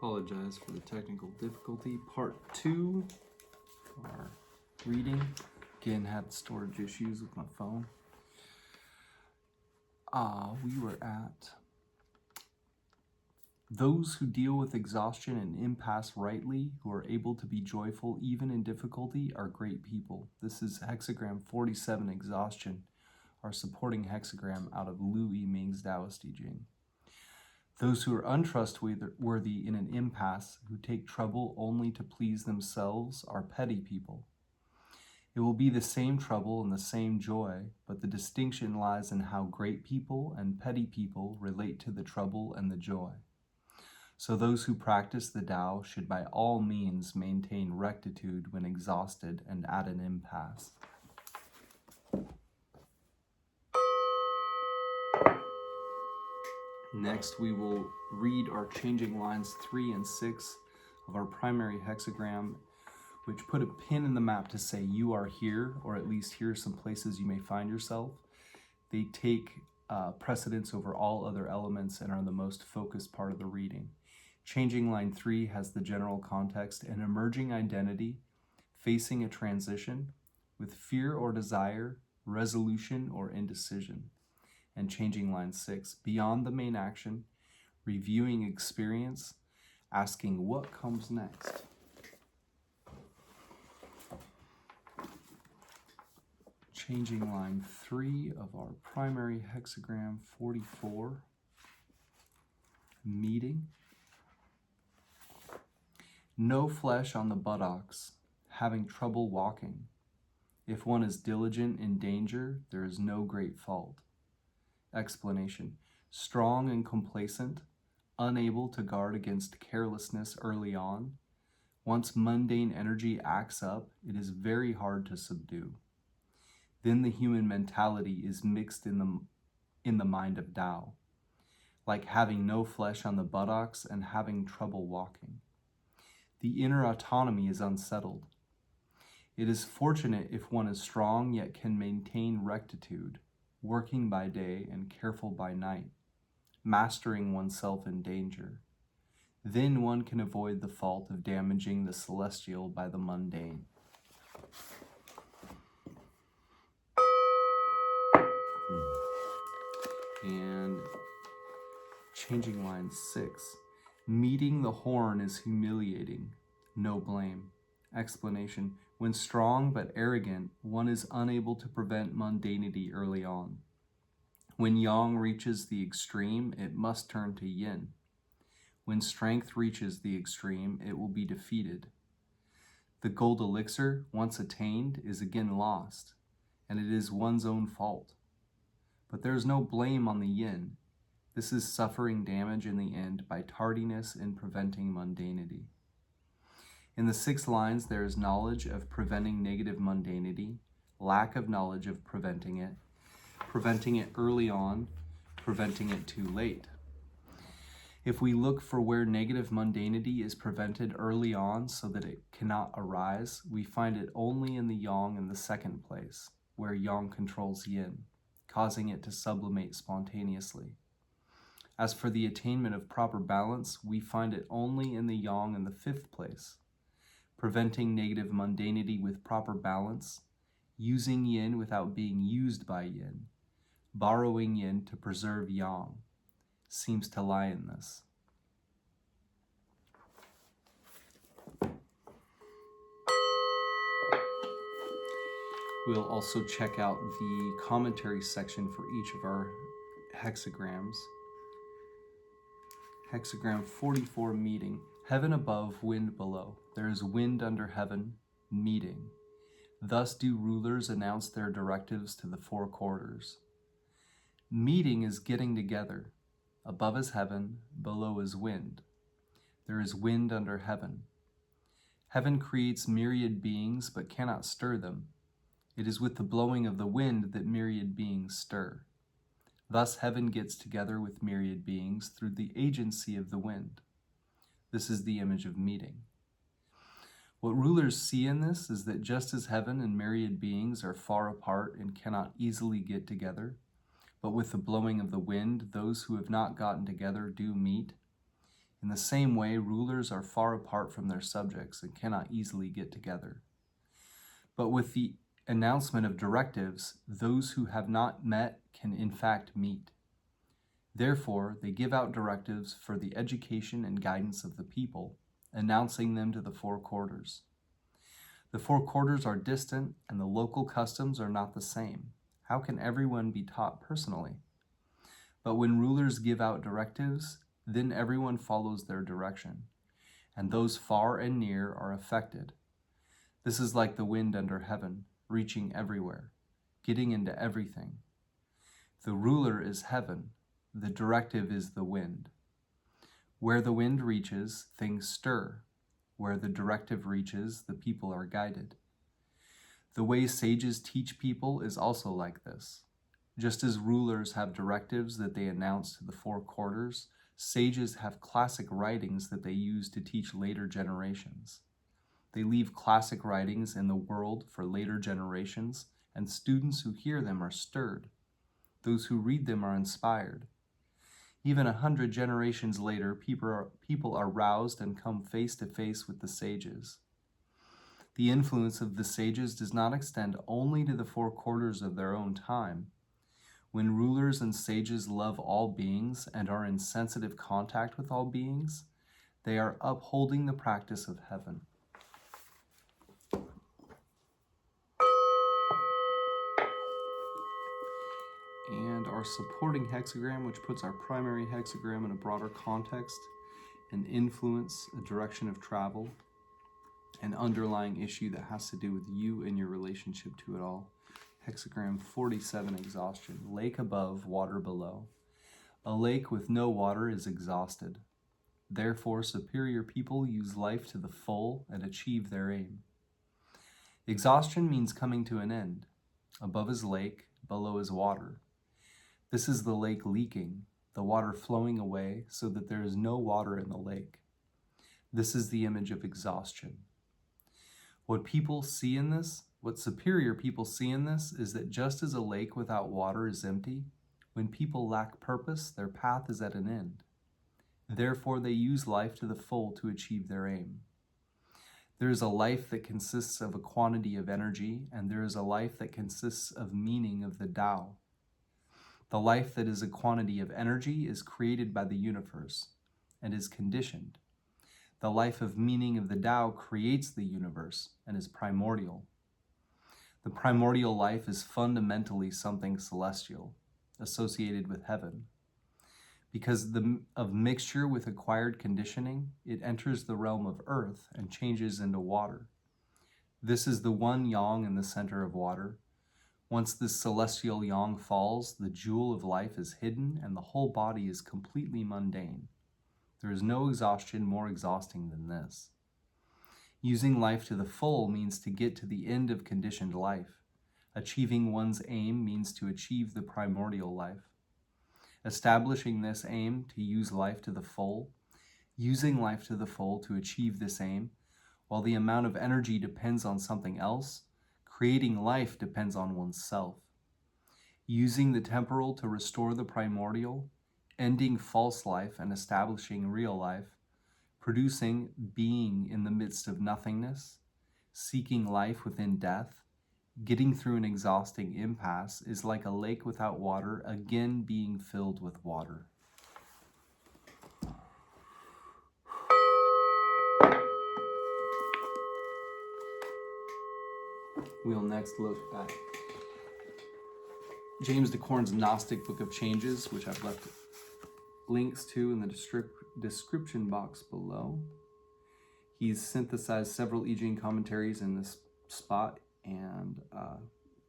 Apologize for the technical difficulty. Part 2 of our reading. Again, had storage issues with my phone. We were at those who deal with exhaustion and impasse rightly, who are able to be joyful even in difficulty, are great people. This is Hexagram 47, Exhaustion, our supporting hexagram out of I-ming's Taoist I Ching. Those who are untrustworthy in an impasse, who take trouble only to please themselves, are petty people. It will be the same trouble and the same joy, but the distinction lies in how great people and petty people relate to the trouble and the joy. So those who practice the Tao should by all means maintain rectitude when exhausted and at an impasse. Next, we will read our changing lines 3 and 6 of our primary hexagram, which put a pin in the map to say you are here, or at least here are some places you may find yourself. They take precedence over all other elements and are the most focused part of the reading. Changing line 3 has the general context: an emerging identity, facing a transition, with fear or desire, resolution or indecision. And changing line 6, beyond the main action, reviewing experience, asking what comes next. Changing line 3 of our primary hexagram 44, meeting. No flesh on the buttocks, having trouble walking. If one is diligent in danger, there is no great fault. Explanation: strong and complacent, unable to guard against carelessness early on. Once mundane energy acts up, it is very hard to subdue. Then the human mentality is mixed in the mind of Tao, like having no flesh on the buttocks and having trouble walking. The inner autonomy is unsettled. It is fortunate if one is strong yet can maintain rectitude, working by day and careful by night, mastering oneself in danger. Then one can avoid the fault of damaging the celestial by the mundane. And changing line 6. Meeting the horn is humiliating, no blame. Explanation: when strong but arrogant, one is unable to prevent mundanity early on. When yang reaches the extreme, it must turn to yin. When strength reaches the extreme, it will be defeated. The gold elixir, once attained, is again lost, and it is one's own fault. But there is no blame on the yin. This is suffering damage in the end by tardiness in preventing mundanity. In the 6 lines, there is knowledge of preventing negative mundanity, lack of knowledge of preventing it early on, preventing it too late. If we look for where negative mundanity is prevented early on so that it cannot arise, we find it only in the yang in the 2nd place, where yang controls yin, causing it to sublimate spontaneously. As for the attainment of proper balance, we find it only in the yang in the 5th place, preventing negative mundanity with proper balance, using yin without being used by yin, borrowing yin to preserve yang, seems to lie in this. We'll also check out the commentary section for each of our hexagrams. Hexagram 44, meeting. Heaven above, wind below. There is wind under heaven, meeting. Thus do rulers announce their directives to the 4 quarters. Meeting is getting together. Above is heaven, below is wind. There is wind under heaven. Heaven creates myriad beings but cannot stir them. It is with the blowing of the wind that myriad beings stir. Thus heaven gets together with myriad beings through the agency of the wind. This is the image of meeting. What rulers see in this is that just as heaven and myriad beings are far apart and cannot easily get together, but with the blowing of the wind, those who have not gotten together do meet. In the same way, rulers are far apart from their subjects and cannot easily get together. But with the announcement of directives, those who have not met can in fact meet. Therefore, they give out directives for the education and guidance of the people, announcing them to the four quarters. The four quarters are distant, and the local customs are not the same. How can everyone be taught personally? But when rulers give out directives, then everyone follows their direction, and those far and near are affected. This is like the wind under heaven, reaching everywhere, getting into everything. The ruler is heaven, the directive is the wind. Where the wind reaches, things stir. Where the directive reaches, the people are guided. The way sages teach people is also like this. Just as rulers have directives that they announce to the four quarters, sages have classic writings that they use to teach later generations. They leave classic writings in the world for later generations, and students who hear them are stirred. Those who read them are inspired. Even 100 generations later, people are roused and come face to face with the sages. The influence of the sages does not extend only to the four quarters of their own time. When rulers and sages love all beings and are in sensitive contact with all beings, they are upholding the practice of heaven. And our supporting hexagram, which puts our primary hexagram in a broader context, an influence, a direction of travel, an underlying issue that has to do with you and your relationship to it all. Hexagram 47, Exhaustion. Lake above, water below. A lake with no water is exhausted. Therefore, superior people use life to the full and achieve their aim. Exhaustion means coming to an end. Above is lake, below is water. This is the lake leaking, the water flowing away so that there is no water in the lake. This is the image of exhaustion. What superior people see in this is that just as a lake without water is empty, when people lack purpose, their path is at an end. Therefore, they use life to the full to achieve their aim. There is a life that consists of a quantity of energy, and there is a life that consists of meaning of the Tao. The life that is a quantity of energy is created by the universe and is conditioned. The life of meaning of the Tao creates the universe and is primordial. The primordial life is fundamentally something celestial, associated with heaven. Because of mixture with acquired conditioning, it enters the realm of earth and changes into water. This is the one yang in the center of water. Once this celestial yang falls, the jewel of life is hidden and the whole body is completely mundane. There is no exhaustion more exhausting than this. Using life to the full means to get to the end of conditioned life. Achieving one's aim means to achieve the primordial life. Establishing this aim to use life to the full, using life to the full to achieve this aim, while the amount of energy depends on something else, creating life depends on oneself. Using the temporal to restore the primordial, ending false life and establishing real life, producing being in the midst of nothingness, seeking life within death, getting through an exhausting impasse is like a lake without water, again being filled with water. We'll next look at James Dekorne's Gnostic Book of Changes, which I've left links to in the description box below. He's synthesized several I Ching commentaries in this spot and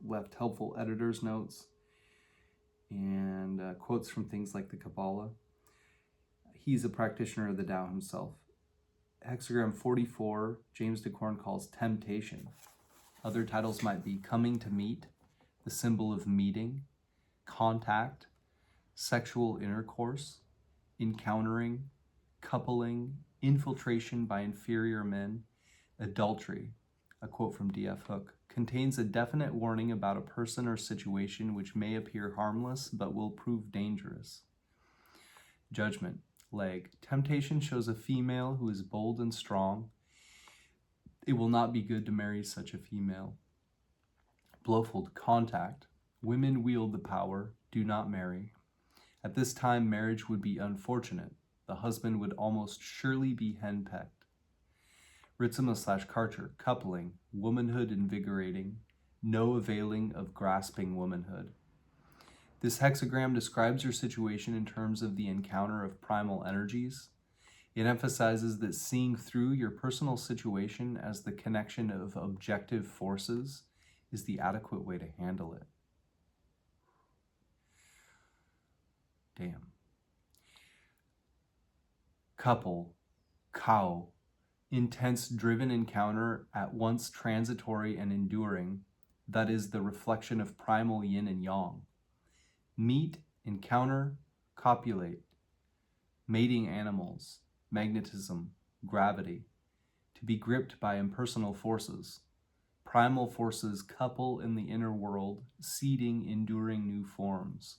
left helpful editor's notes and quotes from things like the Kabbalah. He's a practitioner of the Tao himself. Hexagram 44, James Dekorne calls temptation. Other titles might be coming to meet, the symbol of meeting, contact, sexual intercourse, encountering, coupling, infiltration by inferior men, adultery. A quote from D.F. Hook, contains a definite warning about a person or situation which may appear harmless but will prove dangerous. Judgment, leg. Temptation shows a female who is bold and strong. It will not be good to marry such a female. Blowfold, contact. Women wield the power. Do not marry. At this time, marriage would be unfortunate. The husband would almost surely be henpecked. Ritsuma/Karcher, coupling. Womanhood invigorating. No availing of grasping womanhood. This hexagram describes your situation in terms of the encounter of primal energies. It emphasizes that seeing through your personal situation as the connection of objective forces is the adequate way to handle it. Damn. Couple, cow, intense driven encounter at once transitory and enduring, that is the reflection of primal yin and yang. Meet, encounter, copulate, mating animals, magnetism, gravity, to be gripped by impersonal forces. Primal forces couple in the inner world, seeding enduring new forms.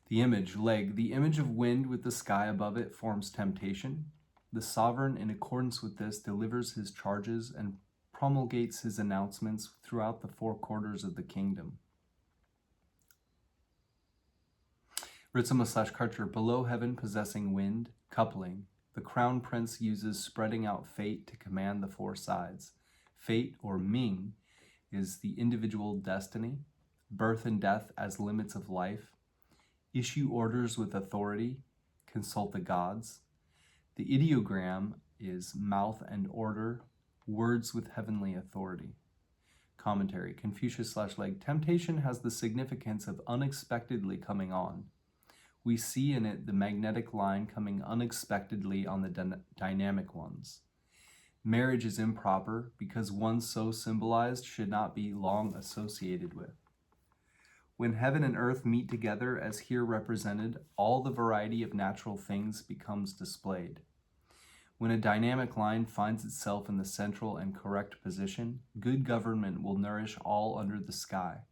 The image, leg. The image of wind with the sky above it forms temptation. The sovereign, in accordance with this, delivers his charges and promulgates his announcements throughout the four quarters of the kingdom. Ritsuma/Karcher, below heaven possessing wind, coupling. The crown prince uses spreading out fate to command the four sides. Fate, or Ming, is the individual destiny, birth and death as limits of life, issue orders with authority, consult the gods. The ideogram is mouth and order, words with heavenly authority. Commentary, Confucius/Leg. Temptation has the significance of unexpectedly coming on. We see in it the magnetic line coming unexpectedly on the dynamic ones. Marriage is improper because one so symbolized should not be long associated with. When heaven and earth meet together as here represented, all the variety of natural things becomes displayed. When a dynamic line finds itself in the central and correct position, good government will nourish all under the sky.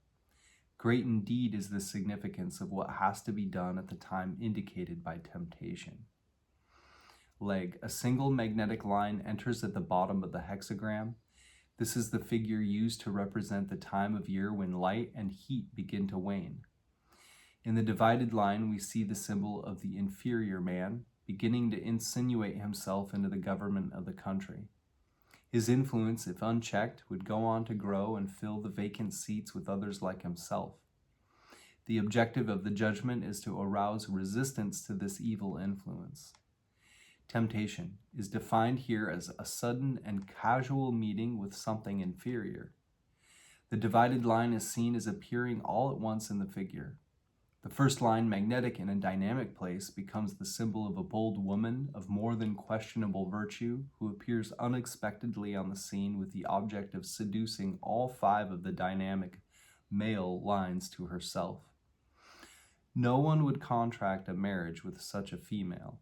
Great indeed is the significance of what has to be done at the time indicated by temptation. Leg. A single magnetic line enters at the bottom of the hexagram. This is the figure used to represent the time of year when light and heat begin to wane. In the divided line, we see the symbol of the inferior man, beginning to insinuate himself into the government of the country. His influence, if unchecked, would go on to grow and fill the vacant seats with others like himself. The objective of the judgment is to arouse resistance to this evil influence. Temptation is defined here as a sudden and casual meeting with something inferior. The divided line is seen as appearing all at once in the figure. The first line, magnetic in a dynamic place, becomes the symbol of a bold woman of more than questionable virtue who appears unexpectedly on the scene with the object of seducing all five of the dynamic male lines to herself. No one would contract a marriage with such a female,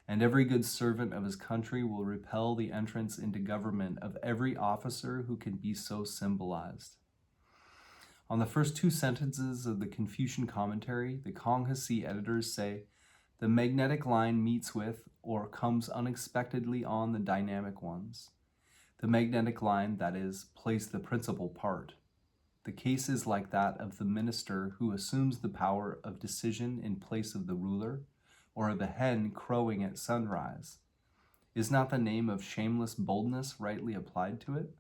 and every good servant of his country will repel the entrance into government of every officer who can be so symbolized. On the first two sentences of the Confucian commentary, the Konghasi editors say, the magnetic line meets with or comes unexpectedly on the dynamic ones. The magnetic line, that is, plays the principal part. The case is like that of the minister who assumes the power of decision in place of the ruler, or of a hen crowing at sunrise. Is not the name of shameless boldness rightly applied to it?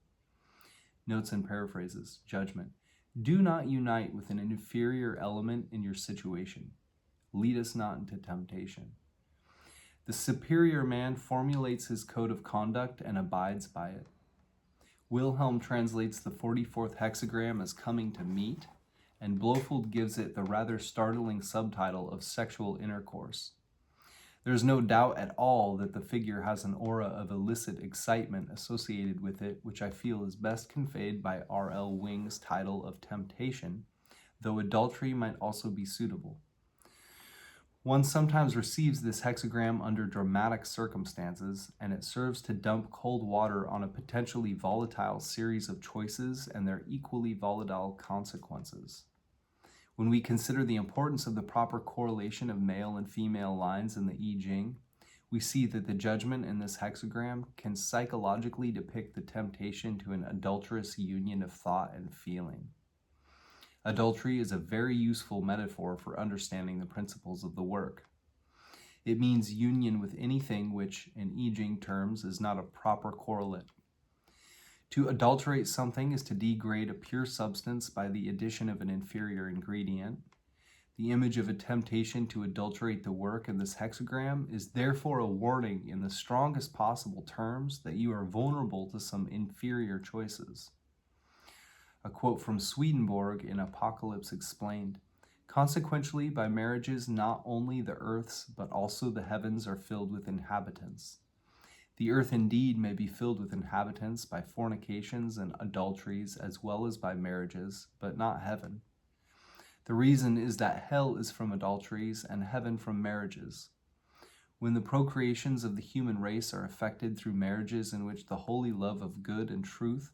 Notes and paraphrases. Judgment. Do not unite with an inferior element in your situation. Lead us not into temptation. The superior man formulates his code of conduct and abides by it. Wilhelm translates the 44th hexagram as coming to meet, and Blofeld gives it the rather startling subtitle of sexual intercourse. There is no doubt at all that the figure has an aura of illicit excitement associated with it, which I feel is best conveyed by R.L. Wing's title of Temptation, though adultery might also be suitable. One sometimes receives this hexagram under dramatic circumstances, and it serves to dump cold water on a potentially volatile series of choices and their equally volatile consequences. When we consider the importance of the proper correlation of male and female lines in the I Ching, we see that the judgment in this hexagram can psychologically depict the temptation to an adulterous union of thought and feeling. Adultery is a very useful metaphor for understanding the principles of the work. It means union with anything which, in I Ching terms, is not a proper correlate. To adulterate something is to degrade a pure substance by the addition of an inferior ingredient. The image of a temptation to adulterate the work in this hexagram is therefore a warning in the strongest possible terms that you are vulnerable to some inferior choices. A quote from Swedenborg in Apocalypse explained, "Consequently, by marriages, not only the earths, but also the heavens are filled with inhabitants. The earth indeed may be filled with inhabitants by fornications and adulteries as well as by marriages, but not heaven. The reason is that hell is from adulteries and heaven from marriages. When the procreations of the human race are effected through marriages in which the holy love of good and truth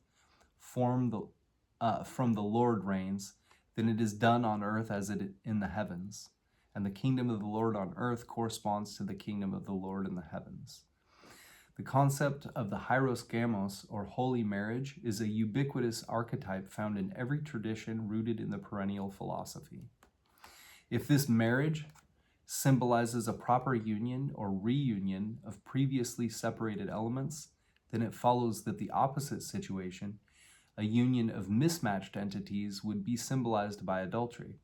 from the Lord reigns, then it is done on earth as it in the heavens, and the kingdom of the Lord on earth corresponds to the kingdom of the Lord in the heavens." The concept of the hieros gamos, or holy marriage, is a ubiquitous archetype found in every tradition rooted in the perennial philosophy. If this marriage symbolizes a proper union or reunion of previously separated elements, then it follows that the opposite situation, a union of mismatched entities, would be symbolized by adultery.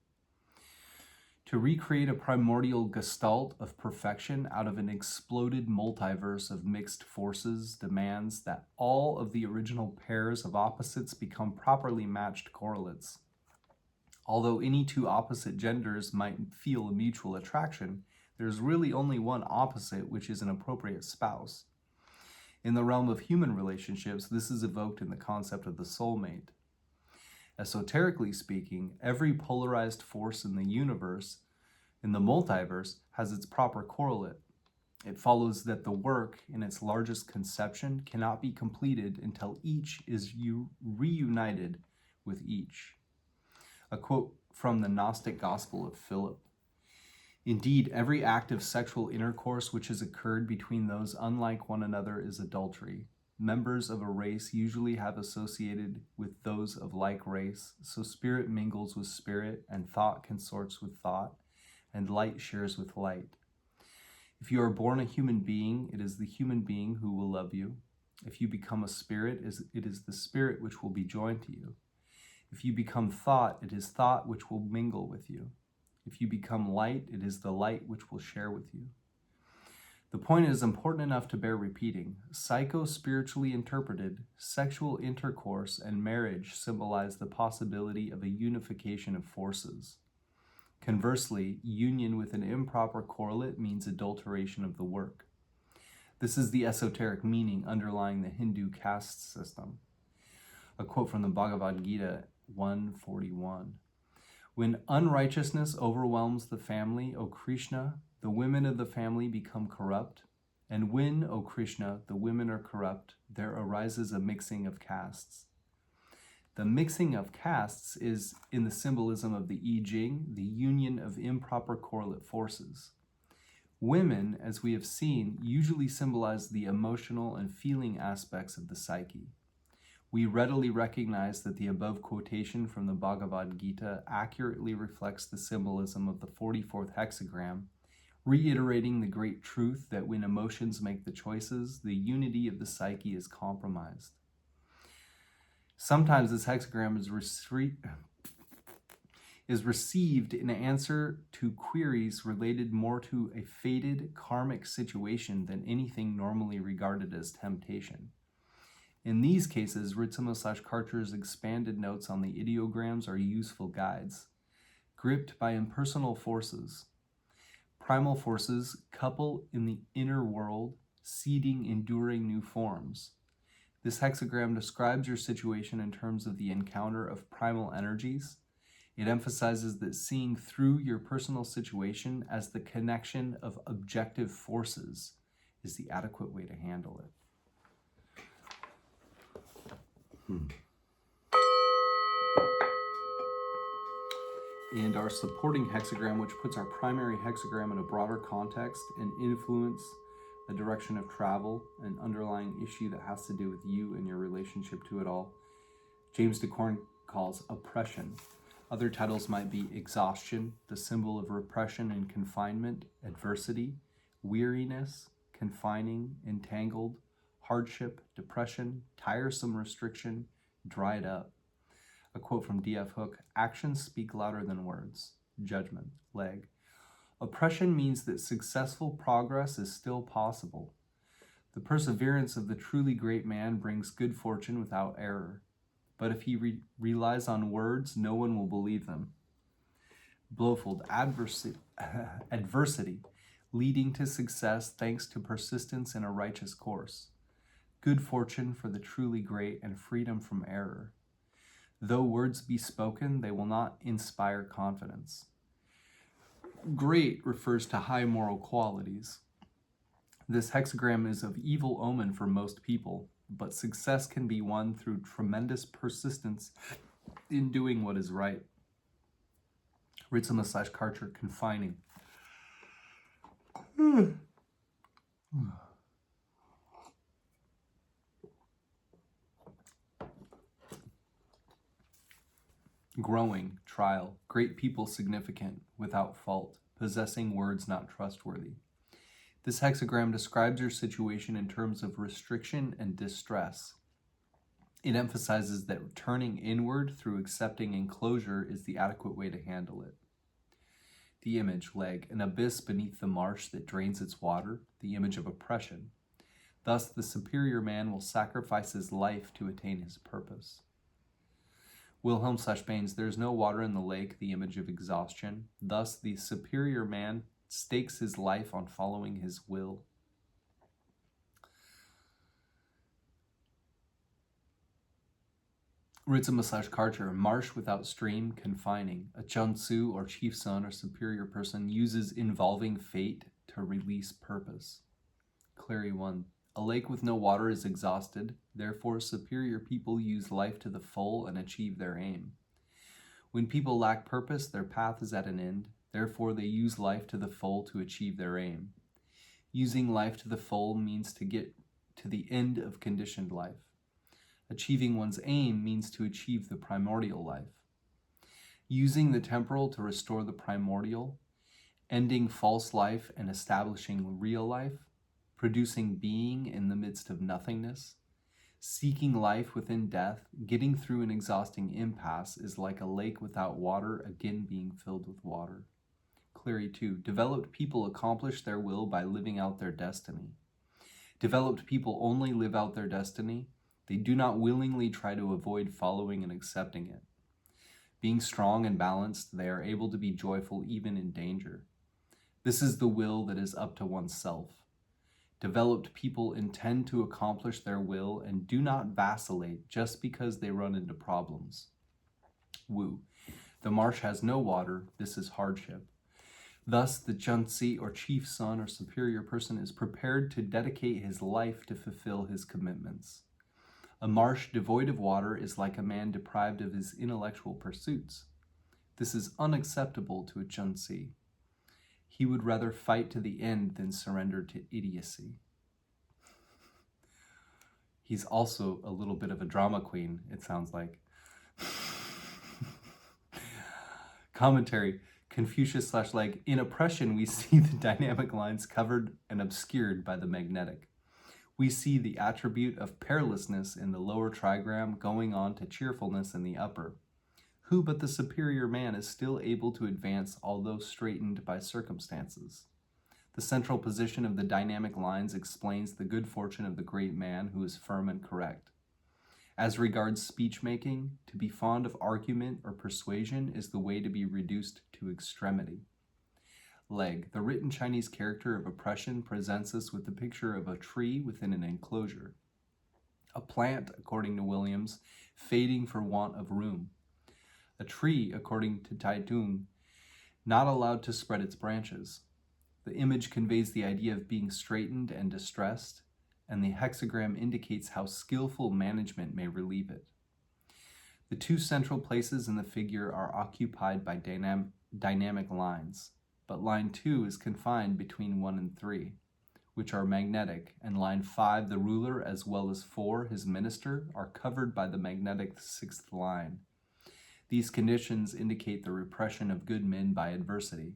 To recreate a primordial gestalt of perfection out of an exploded multiverse of mixed forces demands that all of the original pairs of opposites become properly matched correlates. Although any two opposite genders might feel a mutual attraction, there's really only one opposite, which is an appropriate spouse. In the realm of human relationships, this is evoked in the concept of the soulmate. Esoterically speaking, every polarized force in the universe, in the multiverse, has its proper correlate. It follows that the work, in its largest conception, cannot be completed until each is reunited with each. A quote from the Gnostic Gospel of Philip. "Indeed, every act of sexual intercourse which has occurred between those unlike one another is adultery. Members of a race usually have associated with those of like race, so spirit mingles with spirit, and thought consorts with thought, and light shares with light. If you are born a human being, it is the human being who will love you. If you become a spirit, it is the spirit which will be joined to you. If you become thought, it is thought which will mingle with you. If you become light, it is the light which will share with you." The point is important enough to bear repeating. Psycho-spiritually interpreted, sexual intercourse and marriage symbolize the possibility of a unification of forces. Conversely, union with an improper correlate means adulteration of the work. This is the esoteric meaning underlying the Hindu caste system. A quote from the Bhagavad Gita 141. "When unrighteousness overwhelms the family, O Krishna, the women of the family become corrupt. And when, O Krishna, the women are corrupt, there arises a mixing of castes." The mixing of castes is, in the symbolism of the I Ching, the union of improper correlate forces. Women, as we have seen, usually symbolize the emotional and feeling aspects of the psyche. We readily recognize that the above quotation from the Bhagavad Gita accurately reflects the symbolism of the 44th hexagram, reiterating the great truth that when emotions make the choices, the unity of the psyche is compromised. Sometimes this hexagram is received in answer to queries related more to a fated karmic situation than anything normally regarded as temptation. In these cases, Ritzimo/Karcher's expanded notes on the ideograms are useful guides. Gripped by impersonal forces, primal forces couple in the inner world, seeding enduring new forms. This hexagram describes your situation in terms of the encounter of primal energies. It emphasizes that seeing through your personal situation as the connection of objective forces is the adequate way to handle it. and our supporting hexagram, which puts our primary hexagram in a broader context and influence the direction of travel, an underlying issue that has to do with you and your relationship to it all. James Dekorne calls oppression. Other titles might be exhaustion, the symbol of repression and confinement, adversity, weariness, confining, entangled, hardship, depression, tiresome restriction, dried up. A quote from D.F. Hook, actions speak louder than words. Judgment, leg. Oppression means that successful progress is still possible. The perseverance of the truly great man brings good fortune without error. But if he relies on words, no one will believe them. Blowfold, adversity, leading to success thanks to persistence in a righteous course. Good fortune for the truly great and freedom from error. Though words be spoken, they will not inspire confidence. Great refers to high moral qualities. This hexagram is of evil omen for most people, but success can be won through tremendous persistence in doing what is right. Ritsuma/Karcher, confining. Growing, trial, great people significant, without fault, possessing words not trustworthy. This hexagram describes your situation in terms of restriction and distress. It emphasizes that turning inward through accepting enclosure is the adequate way to handle it. The image, leg, an abyss beneath the marsh that drains its water, the image of oppression. Thus, the superior man will sacrifice his life to attain his purpose. Wilhelm/Baines, there is no water in the lake, the image of exhaustion. Thus, the superior man stakes his life on following his will. Ritsuma/Karcher, marsh without stream, confining. A Chun-Tzu or chief son or superior person uses involving fate to release purpose. Clary 1, a lake with no water is exhausted, therefore superior people use life to the full and achieve their aim. When people lack purpose, their path is at an end, therefore they use life to the full to achieve their aim. Using life to the full means to get to the end of conditioned life. Achieving one's aim means to achieve the primordial life. Using the temporal to restore the primordial, ending false life and establishing real life, producing being in the midst of nothingness, seeking life within death, getting through an exhausting impasse is like a lake without water again being filled with water. Cleary 2, developed people accomplish their will by living out their destiny. Developed people only live out their destiny. They do not willingly try to avoid following and accepting it. Being strong and balanced, they are able to be joyful even in danger. This is the will that is up to oneself. Developed people intend to accomplish their will and do not vacillate just because they run into problems. Wu, the marsh has no water, this is hardship. Thus, the Chun-Tzu or chief son or superior person is prepared to dedicate his life to fulfill his commitments. A marsh devoid of water is like a man deprived of his intellectual pursuits. This is unacceptable to a Chun-Tzu. He would rather fight to the end than surrender to idiocy. He's also a little bit of a drama queen, it sounds like. Commentary, Confucius/Leg, in oppression we see the dynamic lines covered and obscured by the magnetic. We see the attribute of perillousness in the lower trigram going on to cheerfulness in the upper. Who but the superior man is still able to advance although straitened by circumstances? The central position of the dynamic lines explains the good fortune of the great man who is firm and correct. As regards speech-making, to be fond of argument or persuasion is the way to be reduced to extremity. Leg, the written Chinese character of oppression presents us with the picture of a tree within an enclosure. A plant, according to Williams, fading for want of room. A tree, according to Tai Tung, not allowed to spread its branches. The image conveys the idea of being straitened and distressed, and the hexagram indicates how skillful management may relieve it. The two central places in the figure are occupied by dynamic lines, but line 2 is confined between 1 and 3, which are magnetic, and line 5, the ruler, as well as 4, his minister, are covered by the magnetic 6th line. These conditions indicate the repression of good men by adversity.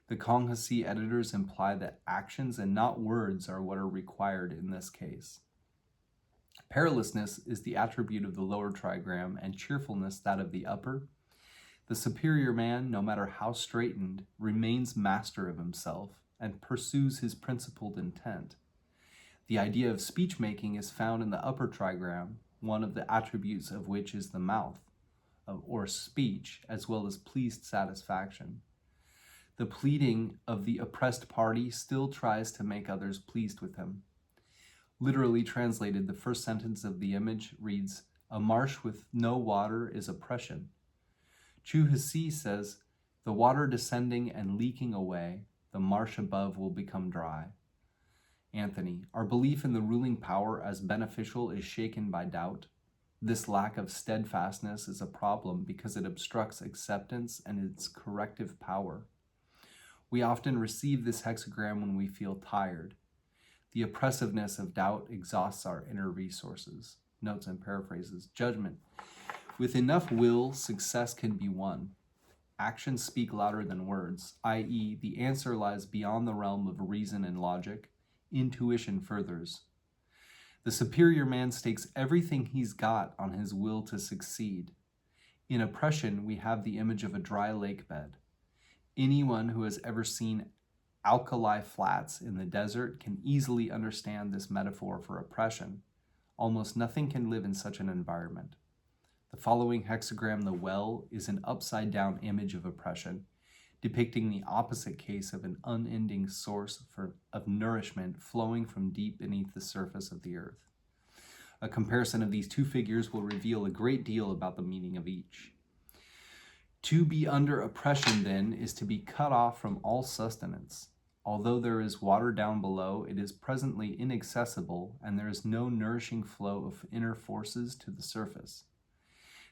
The Konghasi editors imply that actions and not words are what are required in this case. Perilousness is the attribute of the lower trigram, and cheerfulness that of the upper. The superior man, no matter how straitened, remains master of himself and pursues his principled intent. The idea of speech-making is found in the upper trigram, one of the attributes of which is the mouth, or speech, as well as pleased satisfaction. The pleading of the oppressed party still tries to make others pleased with him. Literally translated, the first sentence of the image reads, "A marsh with no water is oppression." Chu Hsi says, "The water descending and leaking away, the marsh above will become dry." Anthony, our belief in the ruling power as beneficial is shaken by doubt. This lack of steadfastness is a problem because it obstructs acceptance and its corrective power. We often receive this hexagram when we feel tired. The oppressiveness of doubt exhausts our inner resources. Notes and paraphrases. Judgment. With enough will, success can be won. Actions speak louder than words, i.e., the answer lies beyond the realm of reason and logic. Intuition furthers. The superior man stakes everything he's got on his will to succeed. In oppression, we have the image of a dry lake bed. Anyone who has ever seen alkali flats in the desert can easily understand this metaphor for oppression. Almost nothing can live in such an environment. The following hexagram, the well, is an upside-down image of oppression, depicting the opposite case of an unending source of nourishment flowing from deep beneath the surface of the earth. A comparison of these two figures will reveal a great deal about the meaning of each. To be under oppression, then, is to be cut off from all sustenance. Although there is water down below, it is presently inaccessible, and there is no nourishing flow of inner forces to the surface.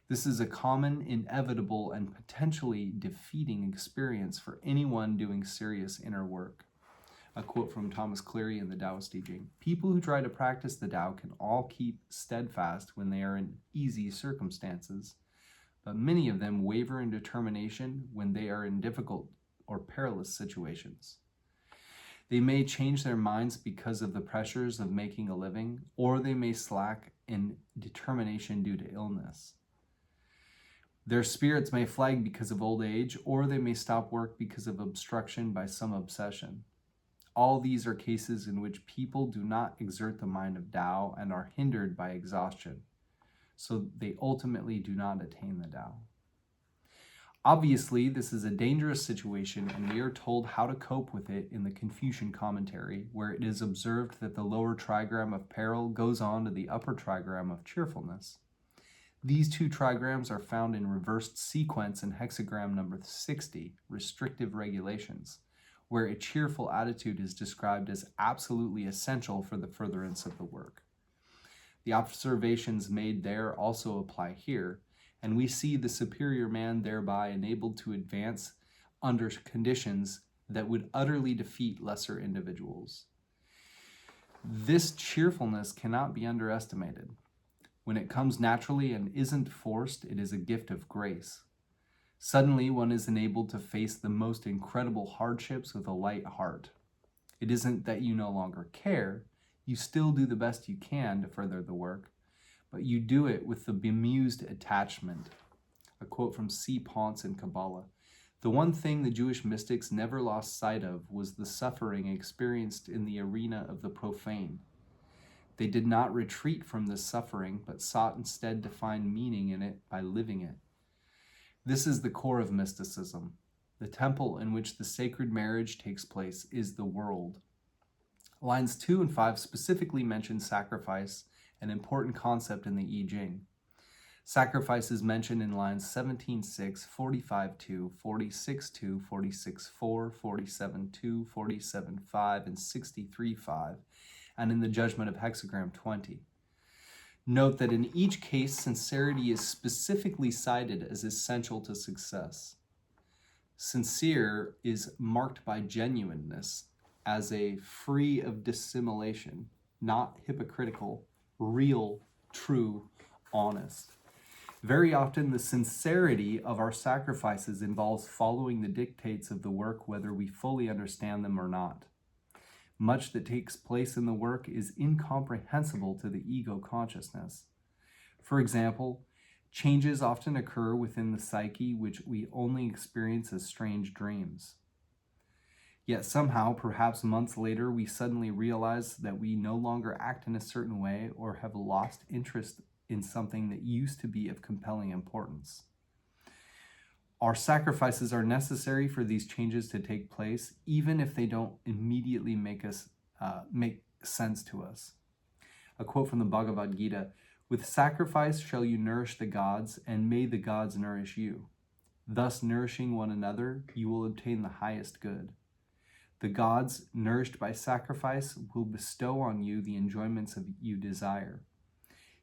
This is a common, inevitable, and potentially defeating experience for anyone doing serious inner work. A quote from Thomas Cleary in the Taoist teaching. People who try to practice the Tao can all keep steadfast when they are in easy circumstances, but many of them waver in determination when they are in difficult or perilous situations. They may change their minds because of the pressures of making a living, or they may slack in determination due to illness. Their spirits may flag because of old age, or they may stop work because of obstruction by some obsession. All these are cases in which people do not exert the mind of Tao and are hindered by exhaustion, so they ultimately do not attain the Tao. Obviously, this is a dangerous situation, and we are told how to cope with it in the Confucian commentary, where it is observed that the lower trigram of peril goes on to the upper trigram of cheerfulness. These two trigrams are found in reversed sequence in hexagram number 60, Restrictive Regulations, where a cheerful attitude is described as absolutely essential for the furtherance of the work. The observations made there also apply here, and we see the superior man thereby enabled to advance under conditions that would utterly defeat lesser individuals. This cheerfulness cannot be underestimated. When it comes naturally and isn't forced, it is a gift of grace. Suddenly, one is enabled to face the most incredible hardships with a light heart. It isn't that you no longer care. You still do the best you can to further the work, but you do it with the bemused attachment. A quote from C. Ponce in Kabbalah. The one thing the Jewish mystics never lost sight of was the suffering experienced in the arena of the profane. They did not retreat from this suffering, but sought instead to find meaning in it by living it. This is the core of mysticism. The temple in which the sacred marriage takes place is the world. Lines 2 and 5 specifically mention sacrifice, an important concept in the I Ching. Sacrifice is mentioned in lines 17.6, 45.2, 46.2, 46.4, 47.2, 47.5, and 63.5, and in the judgment of hexagram 20. Note that in each case, sincerity is specifically cited as essential to success. Sincere is marked by genuineness as a free of dissimulation, not hypocritical, real, true, honest. Very often, the sincerity of our sacrifices involves following the dictates of the work, whether we fully understand them or not. Much that takes place in the work is incomprehensible to the ego consciousness. For example, changes often occur within the psyche which we only experience as strange dreams. Yet somehow, perhaps months later, we suddenly realize that we no longer act in a certain way or have lost interest in something that used to be of compelling importance. Our sacrifices are necessary for these changes to take place, even if they don't immediately make sense to us. A quote from the Bhagavad Gita: "With sacrifice shall you nourish the gods, and may the gods nourish you. Thus nourishing one another, you will obtain the highest good. The gods, nourished by sacrifice, will bestow on you the enjoyments you desire.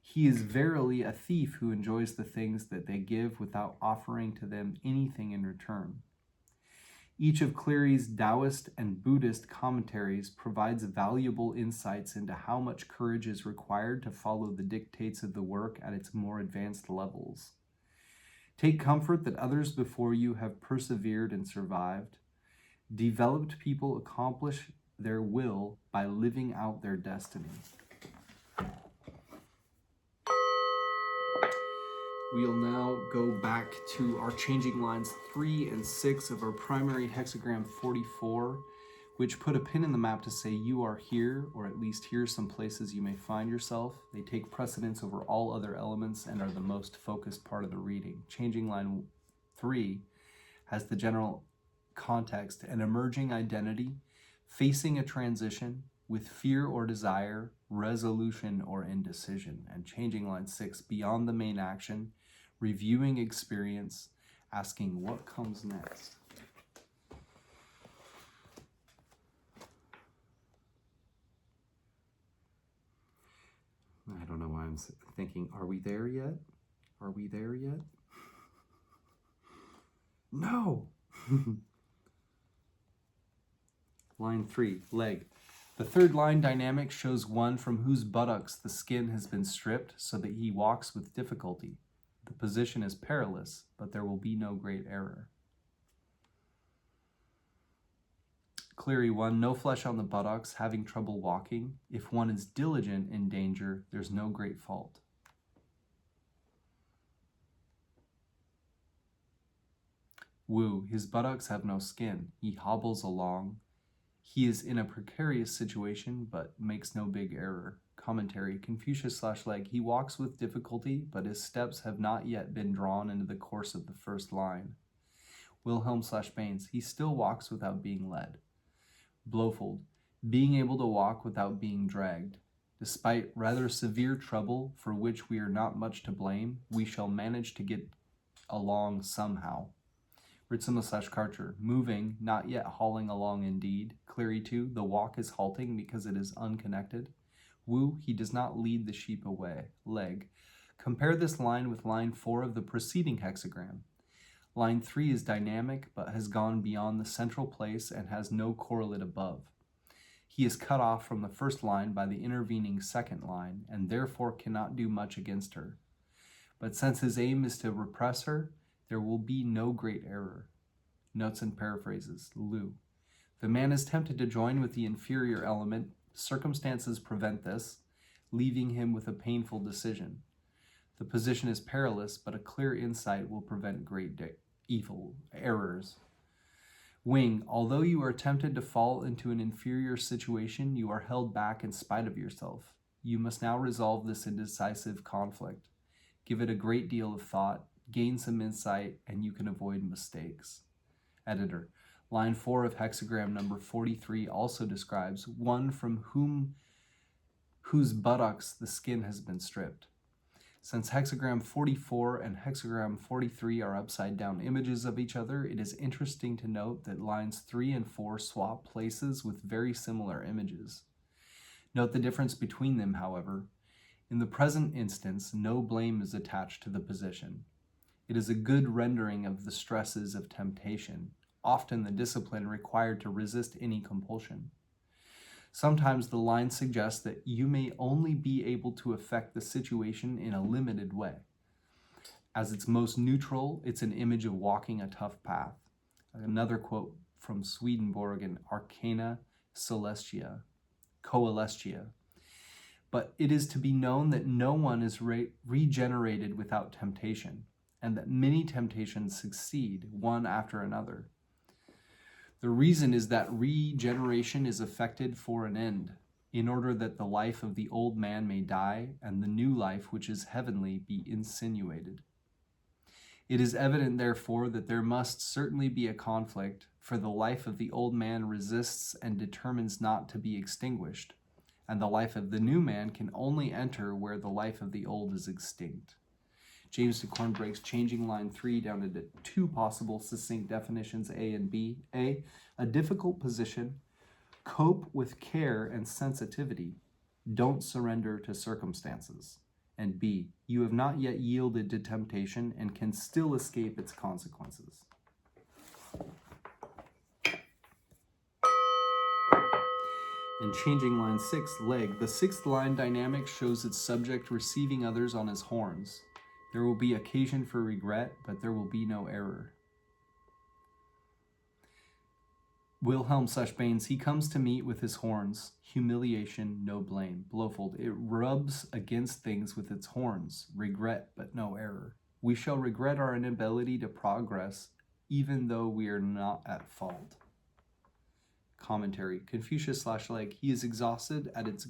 He is verily a thief who enjoys the things that they give without offering to them anything in return." Each of Cleary's Taoist and Buddhist commentaries provides valuable insights into how much courage is required to follow the dictates of the work at its more advanced levels. Take comfort that others before you have persevered and survived. Developed people accomplish their will by living out their destiny. We'll now go back to our changing lines 3 and 6 of our primary hexagram 44, which put a pin in the map to say you are here, or at least here are some places you may find yourself. They take precedence over all other elements and are the most focused part of the reading. Changing line 3 has the general context: an emerging identity, facing a transition, with fear or desire, resolution or indecision. And changing line 6, beyond the main action, reviewing experience, asking what comes next. I don't know why I'm thinking, are we there yet? Are we there yet? No! Line 3, leg. The third line dynamic shows one from whose buttocks the skin has been stripped so that he walks with difficulty. The position is perilous, but there will be no great error. Cleary 1, no flesh on the buttocks, having trouble walking. If one is diligent in danger, there's no great fault. Woo, his buttocks have no skin. He hobbles along. He is in a precarious situation, but makes no big error. Commentary, Confucius/leg. He walks with difficulty, but his steps have not yet been drawn into the course of the first line. Wilhelm/Baines. He still walks without being led. Blowfold. Being able to walk without being dragged. Despite rather severe trouble, for which we are not much to blame, we shall manage to get along somehow. Ritzema/Karcher. Moving, not yet hauling along indeed. Cleary 2, the walk is halting because it is unconnected. Woo, he does not lead the sheep away. Leg. Compare this line with line 4 of the preceding hexagram. Line 3 is dynamic, but has gone beyond the central place and has no correlate above. He is cut off from the first line by the intervening second line, and therefore cannot do much against her. But since his aim is to repress her, there will be no great error. Notes and paraphrases. Lu. The man is tempted to join with the inferior element. Circumstances prevent this, leaving him with a painful decision. The position is perilous, but a clear insight will prevent great evil errors. Wing. Although you are tempted to fall into an inferior situation, you are held back in spite of yourself. You must now resolve this indecisive conflict. Give it a great deal of thought, gain some insight, and you can avoid mistakes. Editor. Line 4 of hexagram number 43 also describes one from whose buttocks the skin has been stripped. Since hexagram 44 and hexagram 43 are upside down images of each other, it is interesting to note that lines 3 and 4 swap places with very similar images. Note the difference between them, however. In the present instance, no blame is attached to the position. It is a good rendering of the stresses of temptation, often the discipline required to resist any compulsion. Sometimes the line suggests that you may only be able to affect the situation in a limited way. As its most neutral, it's an image of walking a tough path. Another quote from Swedenborg in Arcana Coelestia. But it is to be known that no one is regenerated without temptation, and that many temptations succeed, one after another. The reason is that regeneration is effected for an end, in order that the life of the old man may die, and the new life, which is heavenly, be insinuated. It is evident, therefore, that there must certainly be a conflict, for the life of the old man resists and determines not to be extinguished, and the life of the new man can only enter where the life of the old is extinct. James Dekorne breaks changing line 3 down into two possible succinct definitions, A and B. A, a difficult position. Cope with care and sensitivity. Don't surrender to circumstances. And B, you have not yet yielded to temptation and can still escape its consequences. In changing line 6, leg, the sixth line dynamic shows its subject receiving others on his horns. There will be occasion for regret, but there will be no error. Wilhelm Baines, he comes to meet with his horns. Humiliation, no blame. Blowfold, it rubs against things with its horns. Regret, but no error. We shall regret our inability to progress, even though we are not at fault. Commentary, Confucius/Leg, he is exhausted at his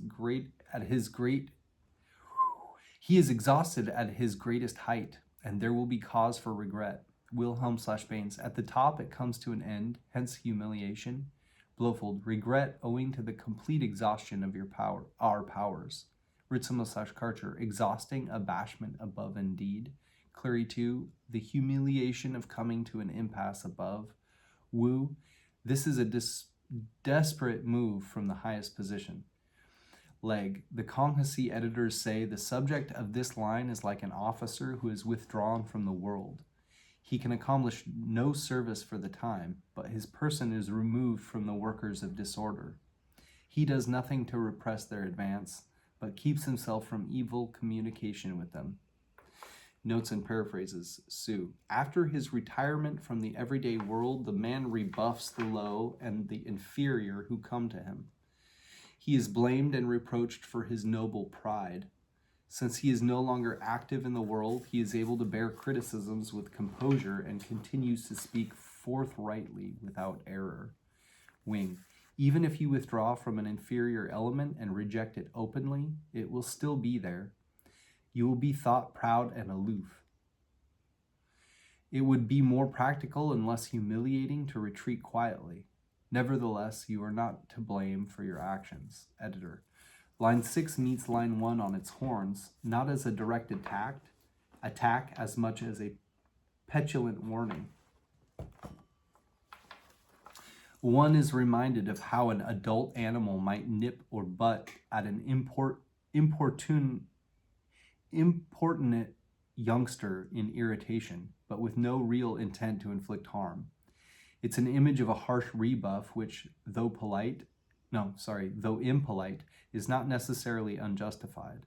greatest height, and there will be cause for regret. Wilhelm/Baines, at the top it comes to an end, hence humiliation. Blowfold, regret owing to the complete exhaustion of our powers. Ritzema/Karcher, exhausting abashment above indeed. Clary 2, the humiliation of coming to an impasse above. Wu, this is a desperate move from the highest position. Leg, the Konghasi editors say the subject of this line is like an officer who is withdrawn from the world. He can accomplish no service for the time, but his person is removed from the workers of disorder. He does nothing to repress their advance, but keeps himself from evil communication with them. Notes and paraphrases. Sue. After his retirement from the everyday world, the man rebuffs the low and the inferior who come to him. He is blamed and reproached for his noble pride. Since he is no longer active in the world, he is able to bear criticisms with composure and continues to speak forthrightly without error. Wing. Even if you withdraw from an inferior element and reject it openly, it will still be there. You will be thought proud and aloof. It would be more practical and less humiliating to retreat quietly. Nevertheless, you are not to blame for your actions. Editor. Line 6 meets line 1 on its horns, not as a direct attack as much as a petulant warning. One is reminded of how an adult animal might nip or butt at an importunate youngster in irritation, but with no real intent to inflict harm. It's an image of a harsh rebuff which, though impolite, is not necessarily unjustified.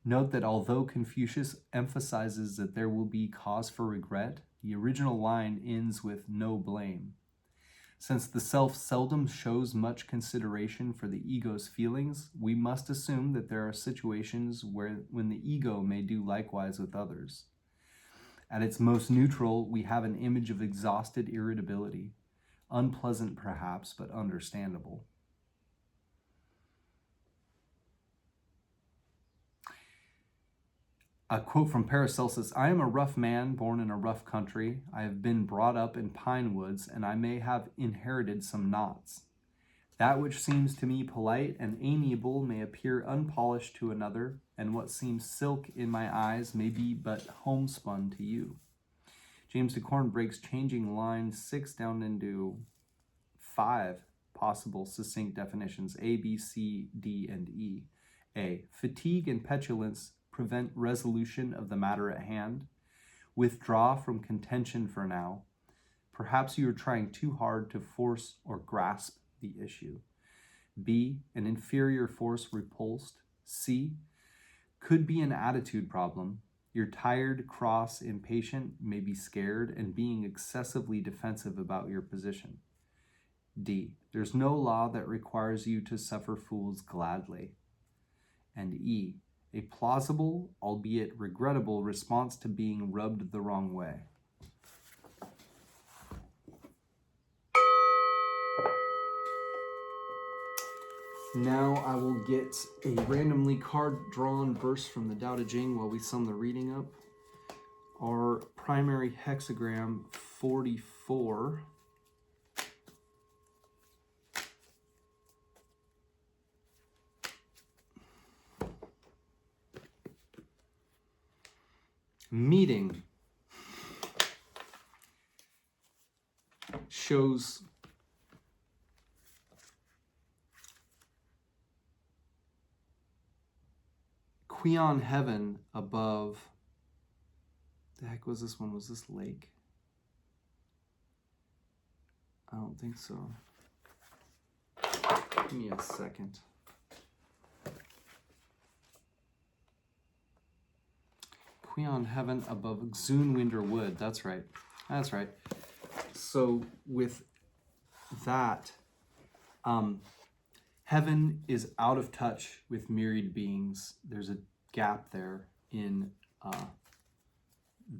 Note that although Confucius emphasizes that there will be cause for regret, the original line ends with no blame. Since the self seldom shows much consideration for the ego's feelings, we must assume that there are situations when the ego may do likewise with others. At its most neutral, we have an image of exhausted irritability, unpleasant perhaps, but understandable. A quote from Paracelsus, I am a rough man born in a rough country. I have been brought up in pine woods, and I may have inherited some knots. That which seems to me polite and amiable may appear unpolished to another, and what seems silk in my eyes may be but homespun to you. James Dekorne breaks changing line 6 down into 5 possible succinct definitions, A, B, C, D, and E. A. Fatigue and petulance prevent resolution of the matter at hand. Withdraw from contention for now. Perhaps you are trying too hard to force or grasp the issue. B. An inferior force repulsed. C. Could be an attitude problem. You're tired, cross, impatient, maybe scared, and being excessively defensive about your position. D. There's no law that requires you to suffer fools gladly. And E. A plausible, albeit regrettable, response to being rubbed the wrong way. Now I will get a randomly card-drawn verse from the Tao Te Ching while we sum the reading up. Our primary hexagram 44. Meeting shows Qian heaven above. The heck was this one? Was this lake? I don't think so. Give me a second. Qian heaven above Xunwinder wood. That's right. That's right. So with that, heaven is out of touch with myriad beings. There's a gap there in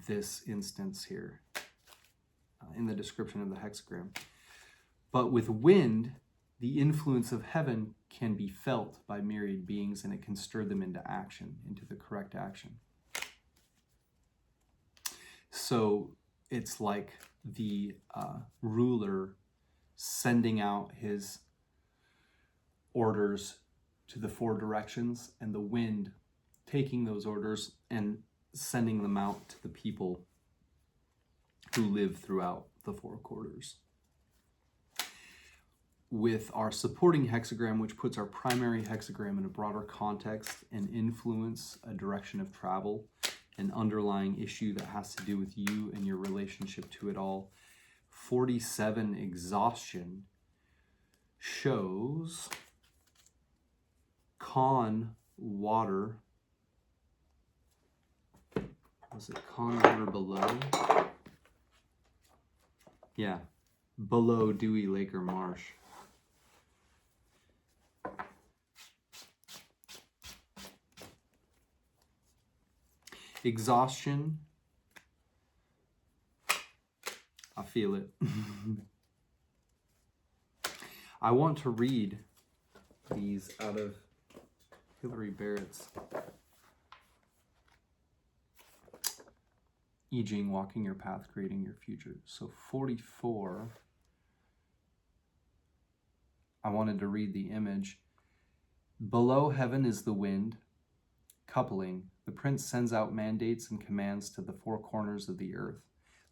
this instance here, in the description of the hexagram. But with wind, the influence of heaven can be felt by myriad beings, and it can stir them into action, into the correct action. So it's like the ruler sending out his orders to the four directions, and the wind taking those orders and sending them out to the people who live throughout the four quarters. With our supporting hexagram, which puts our primary hexagram in a broader context and influence a direction of travel, an underlying issue that has to do with you and your relationship to it all. 47, Exhaustion, shows Con water. Was it Con water below? Yeah, below Dewey Lake or Marsh. Exhaustion. I feel it. I want to read these out of Hilary Barrett's I-ming, Walking Your Path, Creating Your Future. So 44, I wanted to read the image. Below heaven is the wind, coupling. The prince sends out mandates and commands to the four corners of the earth.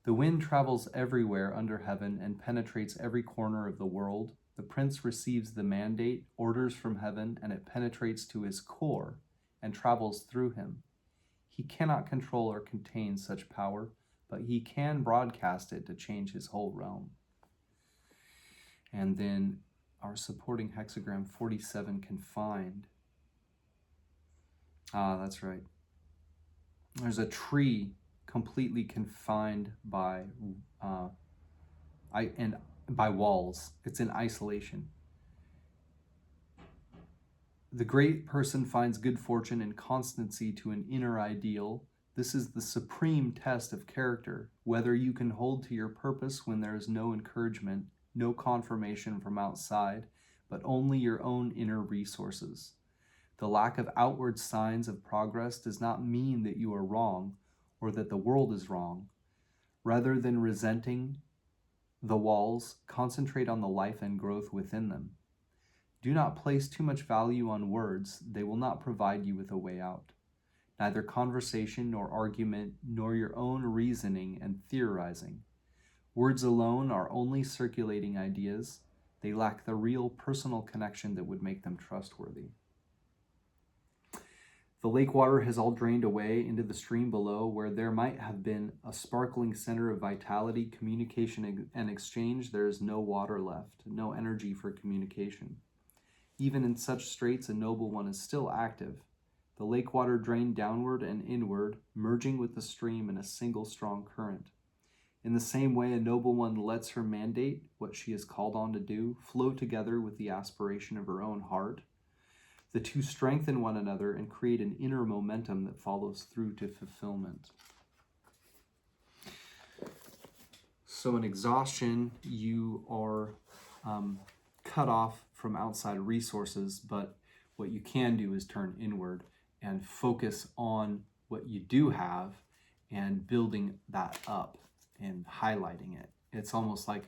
The wind travels everywhere under heaven and penetrates every corner of the world. The prince receives the mandate, orders from heaven, and it penetrates to his core and travels through him. He cannot control or contain such power, but he can broadcast it to change his whole realm. And then our supporting hexagram 47, Confined. Ah, that's right. There's a tree completely confined by by walls. It's in isolation. The great person finds good fortune and constancy to an inner ideal. This is the supreme test of character, whether you can hold to your purpose when there is no encouragement, no confirmation from outside, but only your own inner resources. The lack of outward signs of progress does not mean that you are wrong or that the world is wrong. Rather than resenting the walls, concentrate on the life and growth within them. Do not place too much value on words. They will not provide you with a way out. Neither conversation nor argument nor your own reasoning and theorizing. Words alone are only circulating ideas. They lack the real personal connection that would make them trustworthy. The lake water has all drained away into the stream below, where there might have been a sparkling center of vitality, communication, and exchange. There is no water left, no energy for communication. Even in such straits, a noble one is still active. The lake water drained downward and inward, merging with the stream in a single strong current. In the same way, a noble one lets her mandate, what she is called on to do, flow together with the aspiration of her own heart. The two strengthen one another and create an inner momentum that follows through to fulfillment. So in exhaustion, you are cut off from outside resources, but what you can do is turn inward and focus on what you do have and building that up and highlighting it. It's almost like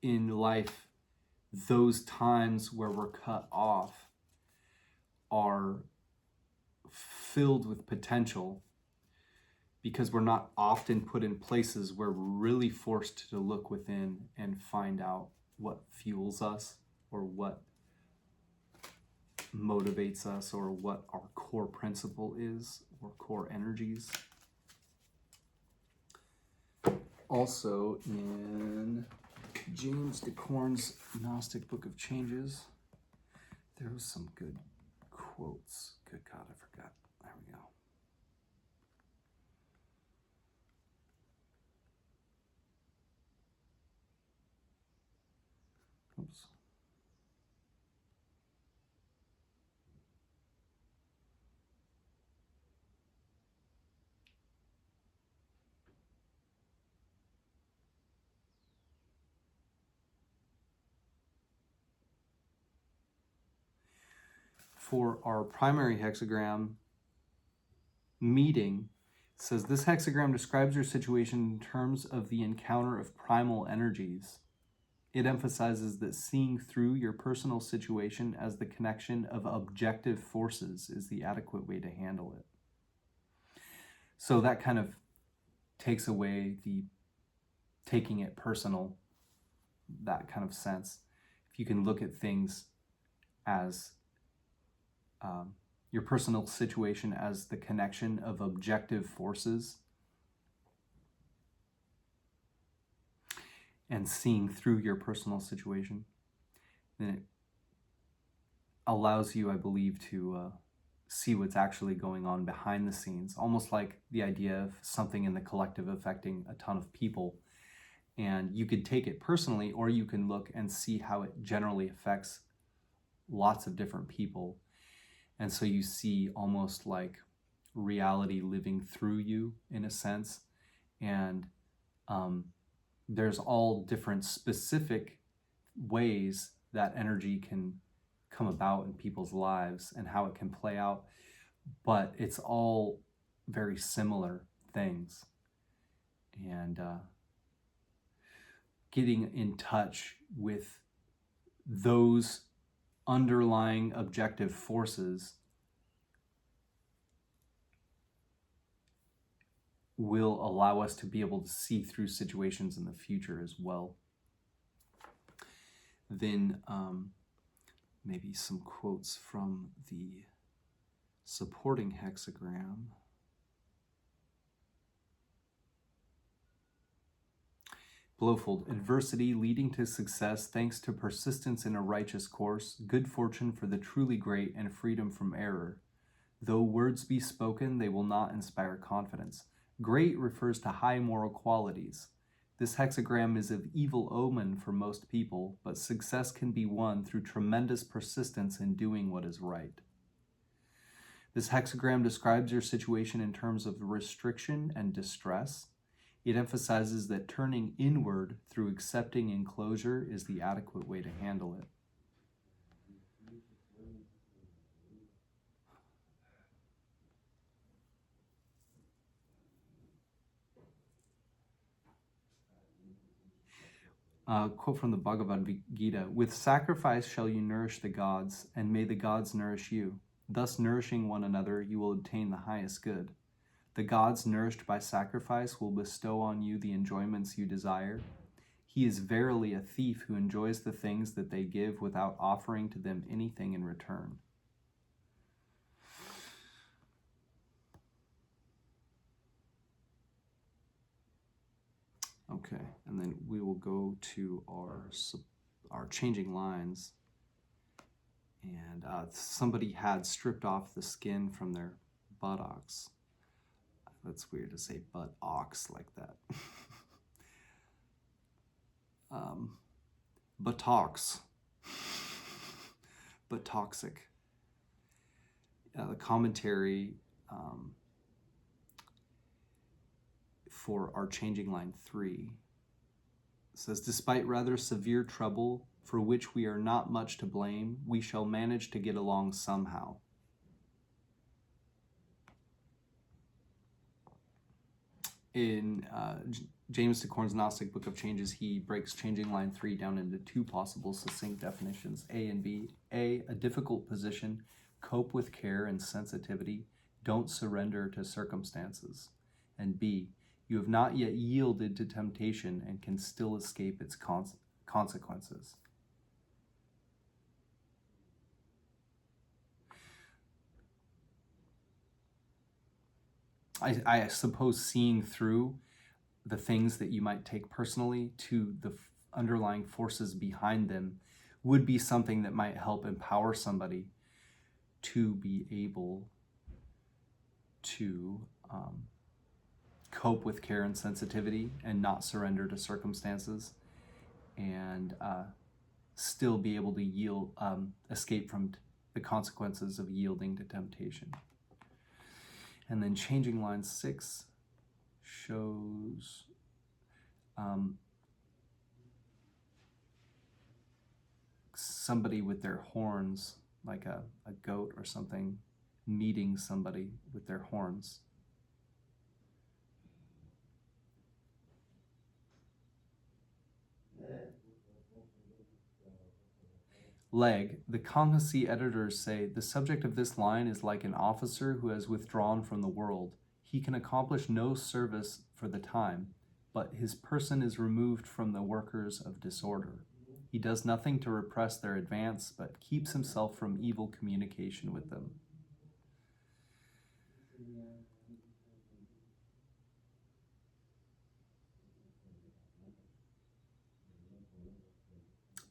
in life, those times where we're cut off are filled with potential, because we're not often put in places where we're really forced to look within and find out what fuels us, or what motivates us, or what our core principle is, or core energies. Also in James Dekorne's Gnostic Book of Changes, there was some good quotes. Good God, I forgot. There we go. Oops. For our primary hexagram meeting, it says, this hexagram describes your situation in terms of the encounter of primal energies. It emphasizes that seeing through your personal situation as the connection of objective forces is the adequate way to handle it. So that kind of takes away the taking it personal, that kind of sense. If you can look at things as your personal situation as the connection of objective forces, and seeing through your personal situation, then it allows you, I believe, to see what's actually going on behind the scenes, almost like the idea of something in the collective affecting a ton of people. And you could take it personally, or you can look and see how it generally affects lots of different people. And so you see almost like reality living through you, in a sense. And there's all different specific ways that energy can come about in people's lives and how it can play out. But it's all very similar things. And getting in touch with those underlying objective forces will allow us to be able to see through situations in the future as well. Then maybe some quotes from the supporting hexagram. Blowfold, adversity leading to success thanks to persistence in a righteous course, good fortune for the truly great, and freedom from error. Though words be spoken, they will not inspire confidence. Great refers to high moral qualities. This hexagram is of evil omen for most people, but success can be won through tremendous persistence in doing what is right. This hexagram describes your situation in terms of restriction and distress. It emphasizes that turning inward through accepting enclosure is the adequate way to handle it. Quote from the Bhagavad Gita, with sacrifice shall you nourish the gods, and may the gods nourish you. Thus nourishing one another, you will obtain the highest good. The gods, nourished by sacrifice, will bestow on you the enjoyments you desire. He is verily a thief who enjoys the things that they give without offering to them anything in return. Okay, and then we will go to our changing lines. And somebody had stripped off the skin from their buttocks. That's weird to say butt-ox like that. Buttocks. But toxic. The commentary for our changing line 3 says, despite rather severe trouble for which we are not much to blame, we shall manage to get along somehow. In James Dekorne's Gnostic Book of Changes, he breaks changing line 3 down into 2 possible succinct definitions, A and B. A difficult position, cope with care and sensitivity, don't surrender to circumstances. And B, you have not yet yielded to temptation and can still escape its consequences. I suppose seeing through the things that you might take personally to the underlying forces behind them would be something that might help empower somebody to be able to cope with care and sensitivity and not surrender to circumstances, and still be able to yield, escape from the consequences of yielding to temptation. And then changing line 6 shows somebody with their horns, like a goat or something, meeting somebody with their horns. Leg, the Kangasi editors say, the subject of this line is like an officer who has withdrawn from the world. He can accomplish no service for the time, but his person is removed from the workers of disorder. He does nothing to repress their advance, but keeps himself from evil communication with them.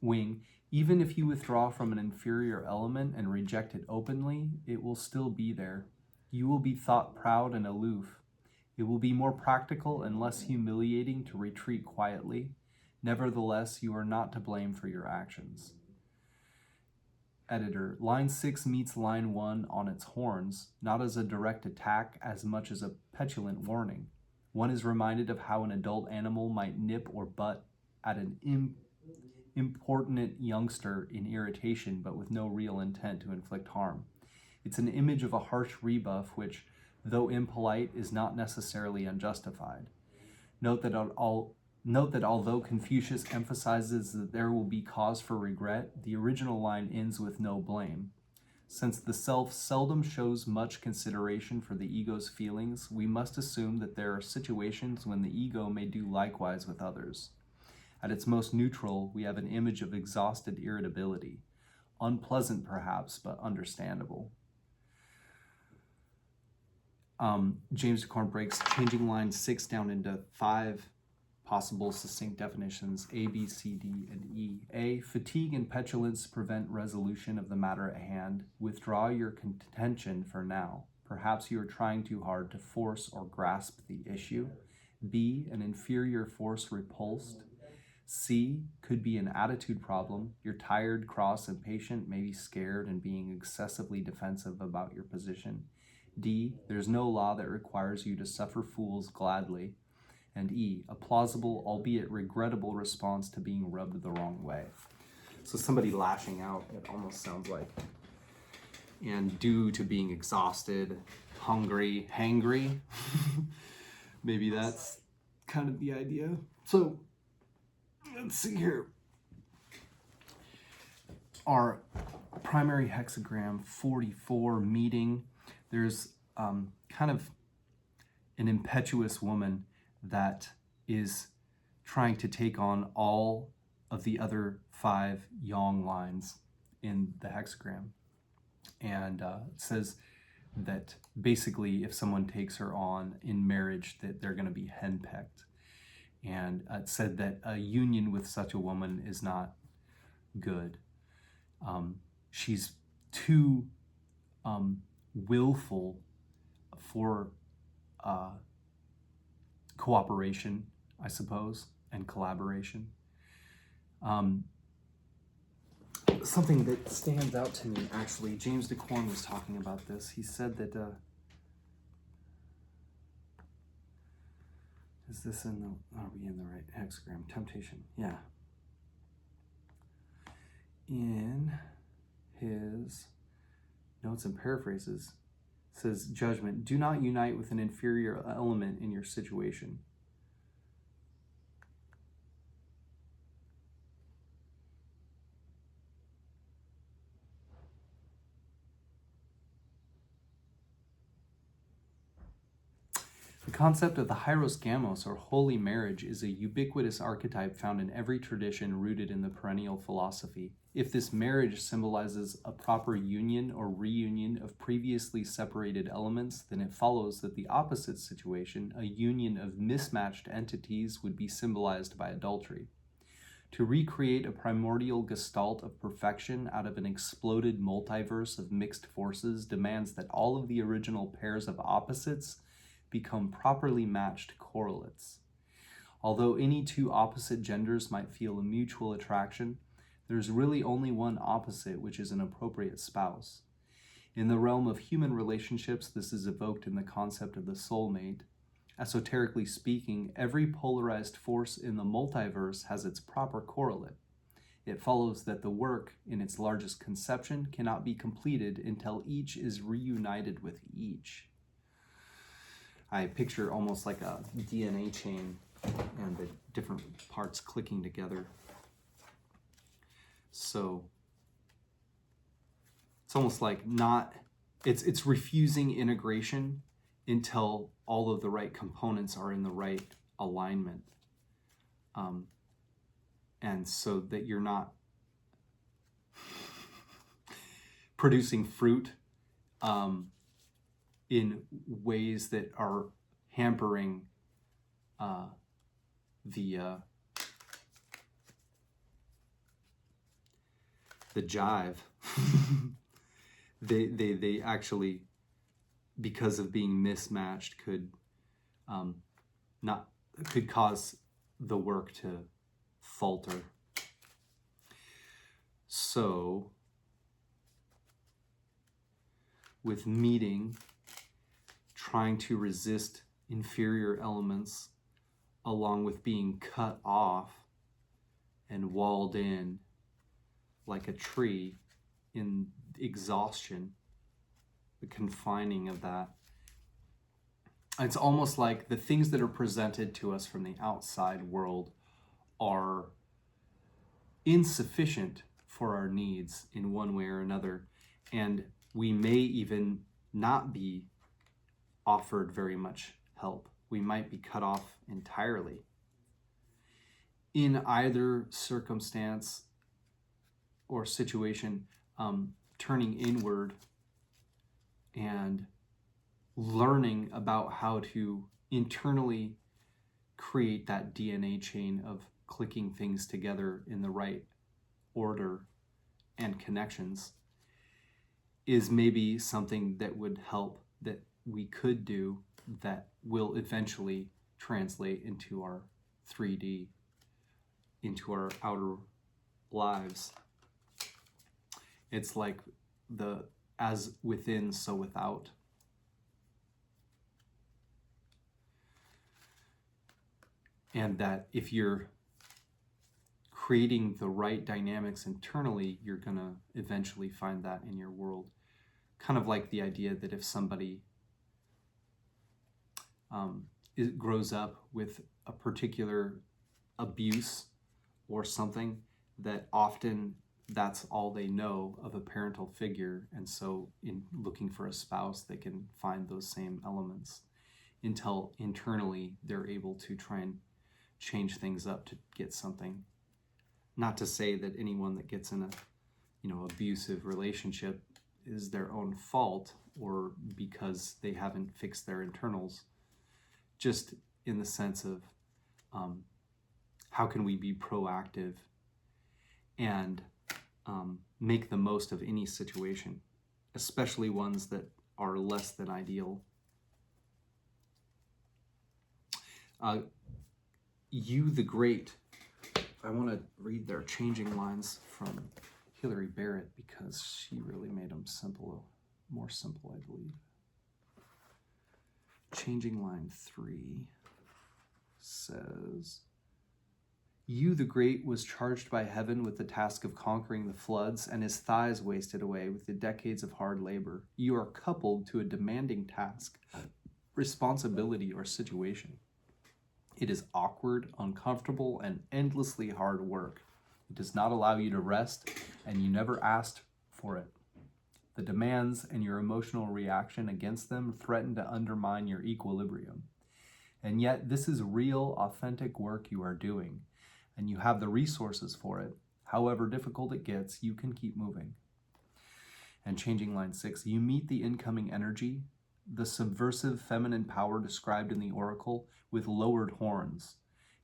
Wing, even if you withdraw from an inferior element and reject it openly, it will still be there. You will be thought proud and aloof. It will be more practical and less humiliating to retreat quietly. Nevertheless, you are not to blame for your actions. Editor, line 6 meets line 1 on its horns, not as a direct attack as much as a petulant warning. One is reminded of how an adult animal might nip or butt at an importunate youngster in irritation, but with no real intent to inflict harm. It's an image of a harsh rebuff which, though impolite, is not necessarily unjustified. Note that although Confucius emphasizes that there will be cause for regret, the original line ends with no blame. Since the self seldom shows much consideration for the ego's feelings, we must assume that there are situations when the ego may do likewise with others. At its most neutral, we have an image of exhausted irritability. Unpleasant, perhaps, but understandable. James Dekorne breaks changing line 6 down into 5 possible succinct definitions, A, B, C, D, and E. A, fatigue and petulance prevent resolution of the matter at hand. Withdraw your contention for now. Perhaps you are trying too hard to force or grasp the issue. B, an inferior force repulsed. C, could be an attitude problem. You're tired, cross, impatient, maybe scared and being excessively defensive about your position. D, there's no law that requires you to suffer fools gladly. And E, a plausible, albeit regrettable response to being rubbed the wrong way. So somebody lashing out, it almost sounds like. And due to being exhausted, hungry, hangry, maybe that's kind of the idea. So let's see here. Our primary hexagram 44 meeting, there's kind of an impetuous woman that is trying to take on all of the other 5 yang lines in the hexagram. And it says that basically if someone takes her on in marriage, that they're going to be henpecked. and said that a union with such a woman is not good. She's too willful for cooperation, I suppose, and collaboration. Something that stands out to me, actually, James Dekorne was talking about this. He said that, is this in the, are we in the right hexagram? Temptation, yeah. In his notes and paraphrases, says judgment, do not unite with an inferior element in your situation. The concept of the hieros gamos, or holy marriage, is a ubiquitous archetype found in every tradition rooted in the perennial philosophy. If this marriage symbolizes a proper union or reunion of previously separated elements, then it follows that the opposite situation, a union of mismatched entities, would be symbolized by adultery. To recreate a primordial gestalt of perfection out of an exploded multiverse of mixed forces demands that all of the original pairs of opposites become properly matched correlates. Although any two opposite genders might feel a mutual attraction, there's really only one opposite, which is an appropriate spouse. In the realm of human relationships, this is evoked in the concept of the soulmate. Esoterically speaking, every polarized force in the multiverse has its proper correlate. It follows that the work, in its largest conception, cannot be completed until each is reunited with each. I picture almost like a DNA chain and the different parts clicking together. So it's almost like it's refusing integration until all of the right components are in the right alignment. And so that you're not producing fruit in ways that are hampering the jive. they actually, because of being mismatched, could cause the work to falter. So with meeting, trying to resist inferior elements, along with being cut off and walled in like a tree in exhaustion, the confining of that. It's almost like the things that are presented to us from the outside world are insufficient for our needs in one way or another, and we may even not be offered very much help. We might be cut off entirely. In either circumstance or situation, turning inward and learning about how to internally create that DNA chain of clicking things together in the right order and connections is maybe something that would help, that we could do, that will eventually translate into our 3D, into our outer lives. It's like the as within, so without. And that if you're creating the right dynamics internally, you're gonna eventually find that in your world. Kind of like the idea that if somebody it grows up with a particular abuse or something, that often that's all they know of a parental figure, and so in looking for a spouse they can find those same elements until internally they're able to try and change things up to get something. Not to say that anyone that gets in a abusive relationship is their own fault or because they haven't fixed their internals, just in the sense of How can we be proactive and make the most of any situation, especially ones that are less than ideal? You the Great. I want to read their changing lines from Hilary Barrett because she really made them more simple, I believe. Changing line 3 says, "You the Great was charged by heaven with the task of conquering the floods, and his thighs wasted away with the decades of hard labor. You are coupled to a demanding task, responsibility, or situation. It is awkward, uncomfortable, and endlessly hard work. It does not allow you to rest, and you never asked for it. The demands and your emotional reaction against them threaten to undermine your equilibrium. And yet, this is real, authentic work you are doing, and you have the resources for it. However difficult it gets, you can keep moving." And changing line 6, "You meet the incoming energy, the subversive feminine power described in the oracle, with lowered horns.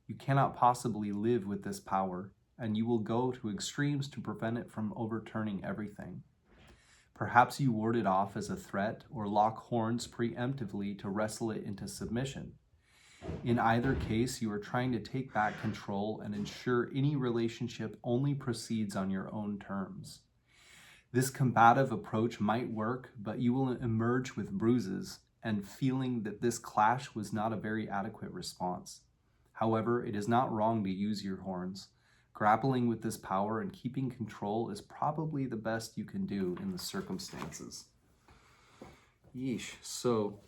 You cannot possibly live with this power, and you will go to extremes to prevent it from overturning everything. Perhaps you ward it off as a threat or lock horns preemptively to wrestle it into submission. In either case, you are trying to take back control and ensure any relationship only proceeds on your own terms. This combative approach might work, but you will emerge with bruises and feeling that this clash was not a very adequate response. However, it is not wrong to use your horns. Grappling with this power and keeping control is probably the best you can do in the circumstances." Yeesh. So,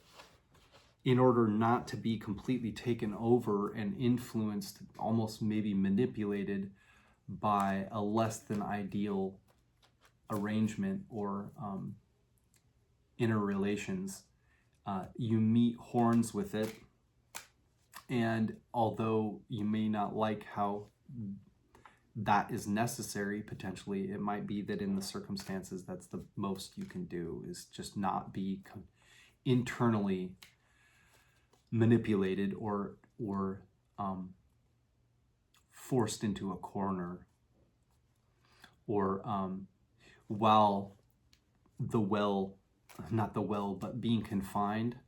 in order not to be completely taken over and influenced, almost maybe manipulated by a less than ideal arrangement or interrelations, you meet horns with it. And although you may not like how that is necessary, potentially, it might be that in the circumstances, that's the most you can do, is just not be internally manipulated or forced into a corner, or while being confined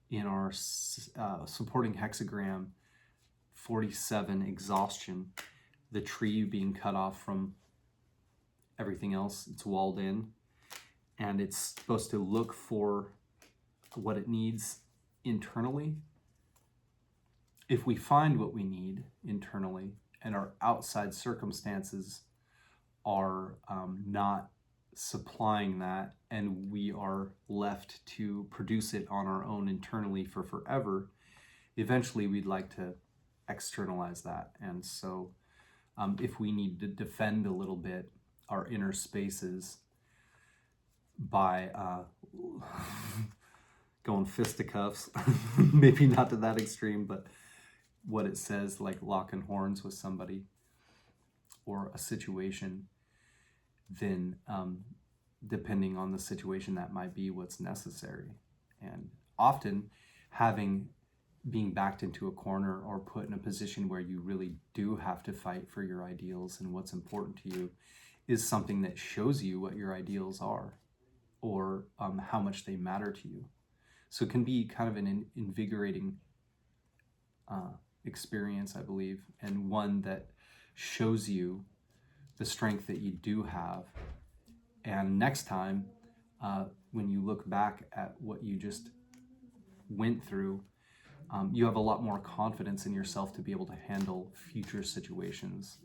in our supporting hexagram 47, Exhaustion, the tree being cut off from everything else. It's walled in, and it's supposed to look for what it needs internally. If we find what we need internally and our outside circumstances are not supplying that, and we are left to produce it on our own internally for forever, eventually we'd like to externalize that. And so if we need to defend a little bit our inner spaces by going fisticuffs, maybe not to that extreme, but what it says, like locking horns with somebody or a situation, then depending on the situation, that might be what's necessary. And often being backed into a corner or put in a position where you really do have to fight for your ideals and what's important to you is something that shows you what your ideals are, or how much they matter to you. So it can be kind of an invigorating experience, I believe, and one that shows you the strength that you do have. And next time, when you look back at what you just went through, you have a lot more confidence in yourself to be able to handle future situations.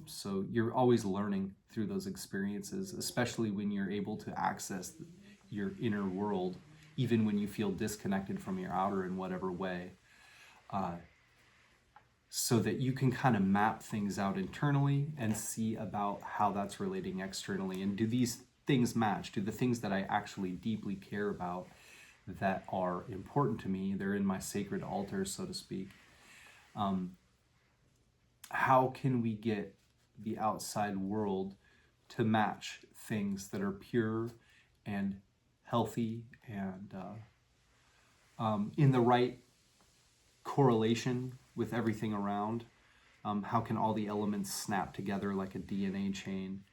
So you're always learning through those experiences, especially when you're able to access your inner world, even when you feel disconnected from your outer in whatever way, so that you can kind of map things out internally and see about how that's relating externally. And do these things match? Do the things that I actually deeply care about, that are important to me, they're in my sacred altar, so to speak, how can we get the outside world to match things that are pure and healthy and in the right correlation with everything around, How can all the elements snap together like a DNA chain?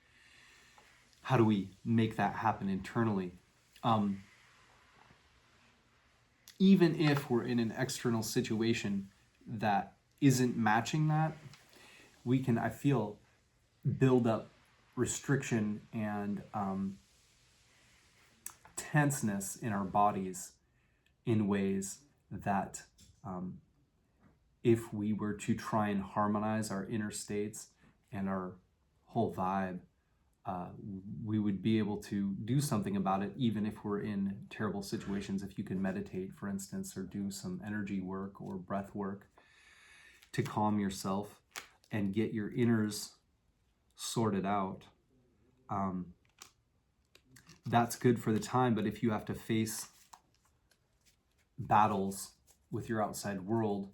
How do we make that happen internally? Even if we're in an external situation that isn't matching that, we can, I feel, build up restriction and tenseness in our bodies in ways that if we were to try and harmonize our inner states and our whole vibe, we would be able to do something about it, even if we're in terrible situations. If you can meditate, for instance, or do some energy work or breath work to calm yourself and get your inners sorted out, that's good for the time. But if you have to face battles with your outside world,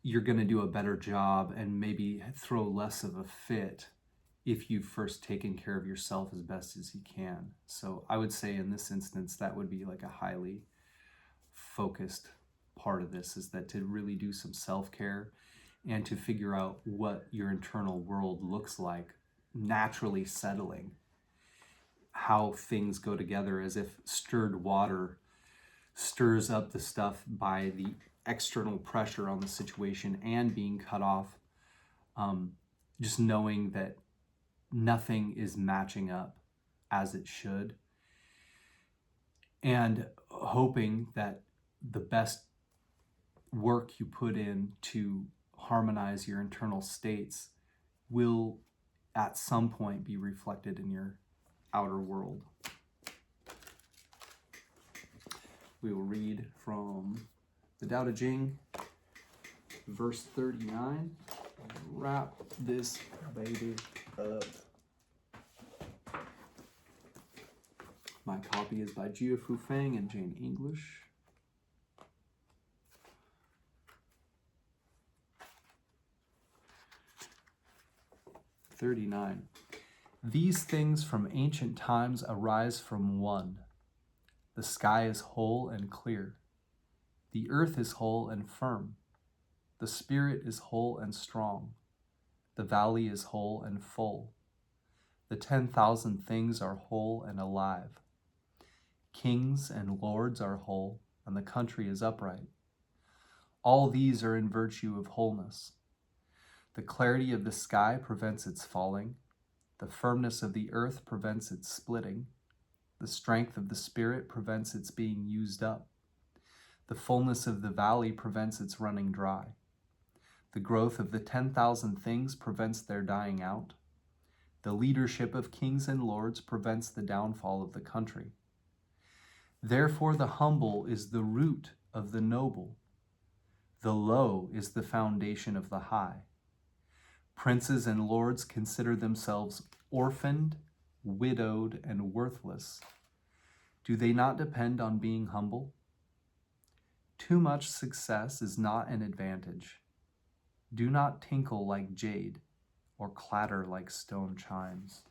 you're going to do a better job and maybe throw less of a fit if you've first taken care of yourself as best as you can. So I would say in this instance, that would be like a highly focused part of this, is that to really do some self-care and to figure out what your internal world looks like, naturally settling, how things go together, as if stirred water stirs up the stuff by the external pressure on the situation and being cut off. Just knowing that nothing is matching up as it should, and hoping that the best work you put in to harmonize your internal states will at some point be reflected in your outer world. We will read from the Tao Te Ching, verse 39. Wrap this baby up. My copy is by Jia Fu Feng and Jane English. "39. These things from ancient times arise from one. The sky is whole and clear. The earth is whole and firm. The spirit is whole and strong. The valley is whole and full. The 10,000 things are whole and alive. Kings and lords are whole, and the country is upright. All these are in virtue of wholeness. The clarity of the sky prevents its falling. The firmness of the earth prevents its splitting. The strength of the spirit prevents its being used up. The fullness of the valley prevents its running dry. The growth of the 10,000 things prevents their dying out. The leadership of kings and lords prevents the downfall of the country. Therefore the humble is the root of the noble. The low is the foundation of the high. Princes and lords consider themselves orphaned, widowed, and worthless. Do they not depend on being humble? Too much success is not an advantage. Do not tinkle like jade or clatter like stone chimes."